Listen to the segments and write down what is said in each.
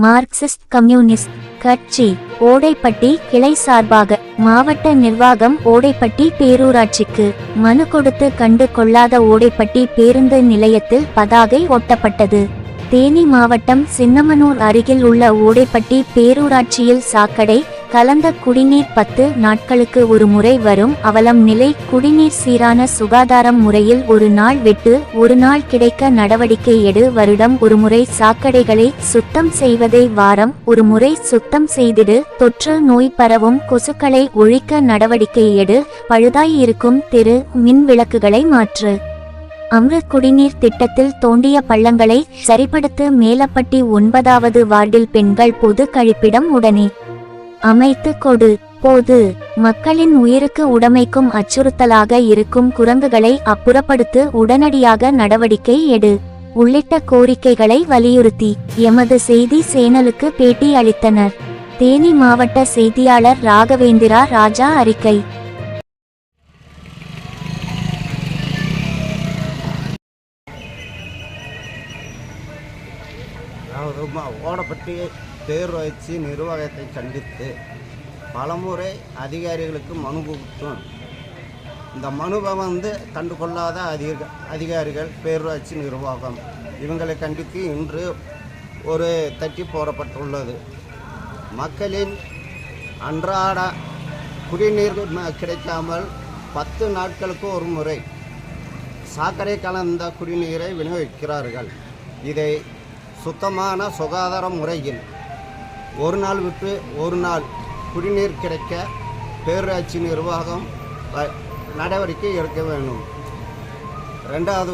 Marxist communist கட்சி ஓடைப்பட்டி கிளை சார்பாக மாவட்ட நிர்வாகம் ஓடைப்பட்டி பேரூராட்சிக்கு மனு கொடுத்து கண்டு கொள்ளாத ஓடைப்பட்டி பேருந்து நிலையத்தில் பதாகை ஒட்டப்பட்டது. தேனி மாவட்டம் சின்னமனூர் அருகில் உள்ள ஓடைப்பட்டி பேரூராட்சியில் சாக்கடை கலந்த குடிநீர் 10 நாட்களுக்கு ஒரு முறை வரும் அவலம் நிலை. குடிநீர் சீரான சுகாதாரம் முறையில் ஒரு நாள் விட்டு ஒரு நாள் கிடைக்க நடவடிக்கை எடு. வருடம் ஒரு முறை சாக்கடைகளை சுத்தம் செய்வதை வாரம் ஒரு முறை சுத்தம் செய்திடு. தொற்று நோய் பரவும் கொசுக்களை ஒழிக்க நடவடிக்கை எடு. பழுதாய் இருக்கும் தெரு மின் விளக்குகளை மாற்று. அம்ருத் குடிநீர் திட்டத்தில் தோண்டிய பள்ளங்களை சரிப்படுத்த. மேலப்பட்டி 9வது வார்டில் பெண்கள் பொது கழிப்பிடம் உடனே அமைத்து கொடு. போது மக்களின் உயிருக்கு உடைமைக்கும் அச்சுறுத்தலாக இருக்கும் குரங்குகளை அப்புறப்படுத்த உடனடியாக நடவடிக்கை எடு உள்ளிட்ட கோரிக்கைகளை வலியுறுத்தி எமது செய்தி சேனலுக்கு பேட்டி அளித்தனர். தேனி மாவட்ட செய்தியாளர் ராகவேந்திரா ராஜா அறிக்கை. ஓடைப்பட்டி பேரூராட்சி நிர்வாகத்தை கண்டித்து பலமுறை அதிகாரிகளுக்கு மனு கொடுத்தோம். இந்த மனுவை கண்டுகொள்ளாத அதிகாரிகள் பேரூராட்சி நிர்வாகம் இவங்களை கண்டித்து இன்று ஒரு தட்டி போடப்பட்டுள்ளது. மக்களின் அன்றாட குடிநீர் கிடைக்காமல் 10 நாட்களுக்கு ஒரு முறை சாக்கடை கலந்த குடிநீரை விநியோகிக்கிறார்கள். இதை சுத்தமான சுகாதார முறையில் ஒரு நாள் விட்டு ஒரு நாள் குடிநீர் கிடைக்க பேரூராட்சி நிர்வாகம் நடவடிக்கை எடுக்க வேண்டும். ரெண்டாவது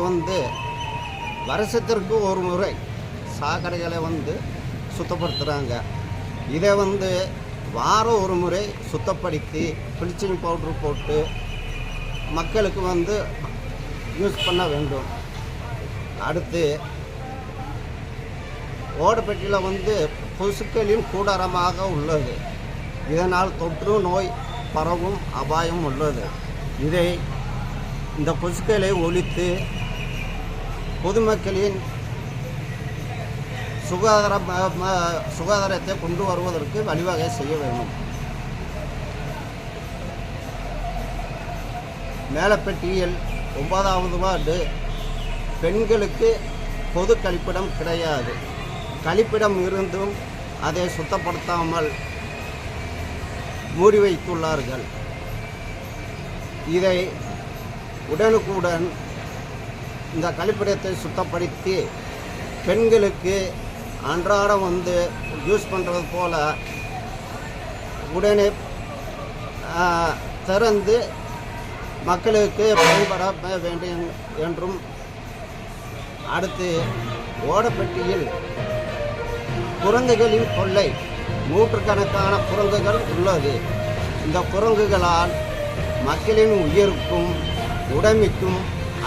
வருஷத்திற்கு ஒரு முறை சாக்கடைகளை சுத்தப்படுத்துகிறாங்க. இதை வாரம் ஒரு முறை சுத்தப்படுத்தி ப்ளீச்சிங் பவுட்ரு போட்டு மக்களுக்கு யூஸ் பண்ண வேண்டும். அடுத்து ஓடைப்பட்டியில் கொசுக்களின் கூடாரமாக உள்ளது. இதனால் தொற்று நோய் பரவும் அபாயம் உள்ளது. இந்த கொசுக்களை ஒழித்து பொதுமக்களின் சுகாதாரத்தை கொண்டு வருவதற்கு வழிவகை செய்ய வேண்டும். மேலப்பட்டியில் 9வது வார்டு பெண்களுக்கு பொது கழிப்பிடம் கிடையாது. கழிப்பிடம் இருந்தும் அதை சுத்தப்படுத்தாமல் மூடி வைத்துள்ளார்கள். இதை உடனுக்குடன் இந்த கழிப்பிடத்தை சுத்தப்படுத்தி பெண்களுக்கு அன்றாடம் யூஸ் பண்ணுறது போல உடனே திறந்து மக்களுக்கு பயன்பட வேண்டும் என்றும். அடுத்து ஓடைப்பட்டியில் குரங்குகளின் கொள்ளை நூற்றுக்கணக்கான குரங்குகள் உள்ளது. இந்த குரங்குகளால் மக்களின் உயிருக்கும் உடைமைக்கும்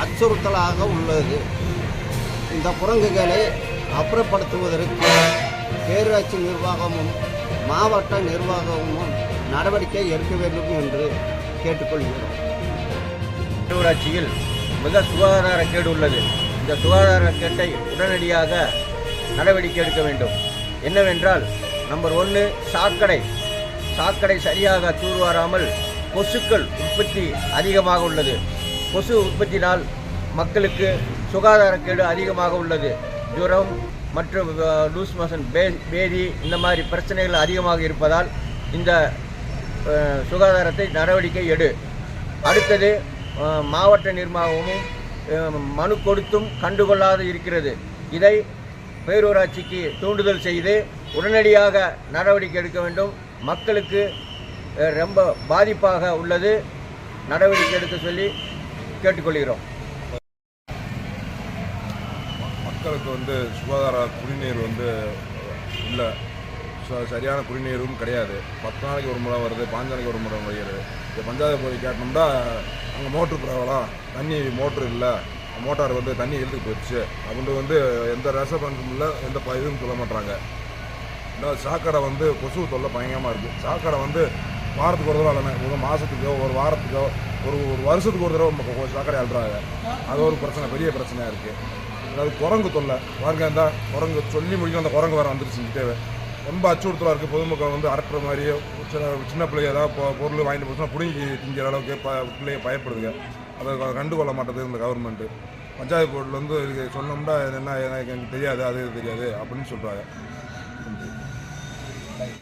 அச்சுறுத்தலாக உள்ளது. இந்த குரங்குகளை அப்புறப்படுத்துவதற்கு பேரூராட்சி நிர்வாகமும் மாவட்ட நிர்வாகமும் நடவடிக்கை எடுக்க வேண்டும் என்று கேட்டுக்கொள்கிறோம். பேரூராட்சியில் மிக சுகாதார கேடு உள்ளது. இந்த சுகாதார கேட்டை உடனடியாக நடவடிக்கை எடுக்க வேண்டும். என்னவென்றால் நம்பர் 1 சாக்கடை சரியாக தூர்வாராமல் கொசுக்கள் உற்பத்தி அதிகமாக உள்ளது. கொசு உற்பத்தினால் மக்களுக்கு சுகாதாரக்கேடு அதிகமாக உள்ளது. ஜுரம் மற்றும் லூஸ் மோஷன், பேதி இந்த மாதிரி பிரச்சனைகள் அதிகமாக இருப்பதால் இந்த சுகாதாரத்தை நடவடிக்கை எடு. அடுத்தது மாவட்ட நிர்வாகமும் மனு கொடுத்தும் கண்டுகொள்ளாது இருக்கிறது. இதை பேரூராட்சிக்கு தூண்டுதல் செய்து உடனடியாக நடவடிக்கை எடுக்க வேண்டும். மக்களுக்கு ரொம்ப பாதிப்பாக உள்ளது. நடவடிக்கை எடுக்க சொல்லி கேட்டுக்கொள்கிறோம். மக்களுக்கு சுகாதார குடிநீர் இல்லை, சரியான குடிநீரும் கிடையாது. 10 நாளைக்கு ஒரு முறை வருது, 5 நாளைக்கு ஒரு முறை வருகிறது. இந்த பஞ்சாயத்து போய் கேட்டோம்னா அங்கே மோட்ரு ப்ராப்ளம், தண்ணி மோட்ரு இல்லை, மோட்டார் தண்ணி இழுத்துக்கு போயிடுச்சு அப்படின்னு எந்த ரெஸ்பான்ஸும் இல்லை, எந்த இதுவும் சொல்ல மாட்டாங்க. இன்னும் சாக்கடை கொசு தொல்லை பயங்கரமாக இருக்குது. சாக்கடை வாரத்துக்கு ஒரு தடவை இல்லைன்னா ஒரு மாதத்துக்கோ ஒரு வாரத்துக்கோ ஒரு வருஷத்துக்கு ஒரு தடவை சாக்கடை அழுறாங்க. அது ஒரு பிரச்சனை, பெரிய பிரச்சனையாக இருக்குது. அதாவது குரங்கு தொல்லை பாருங்க, அந்த குரங்கு சொல்லி முடிக்கணும், அந்த குரங்கு வர வந்துருச்சு தேவை. ரொம்ப அச்சுறுத்தலாக இருக்குது. பொதுமக்கள் வந்து அரட்டுற மாதிரியே சின்ன பிள்ளைங்க ஏதாவது பொருள் வாங்கிட்டு போச்சுன்னா பிடுங்கி திங்கிற அளவுக்கு பிள்ளைங்க பயப்படுதுங்க. அதை கண்டுகொள்ள மாட்டேது இந்த கவர்மெண்ட்டு. பஞ்சாயத்து போர்டில் வந்து சொன்னோம்னா என்ன எனக்கு தெரியாது, அது தெரியாது அப்படின்னு சொல்கிறாங்க.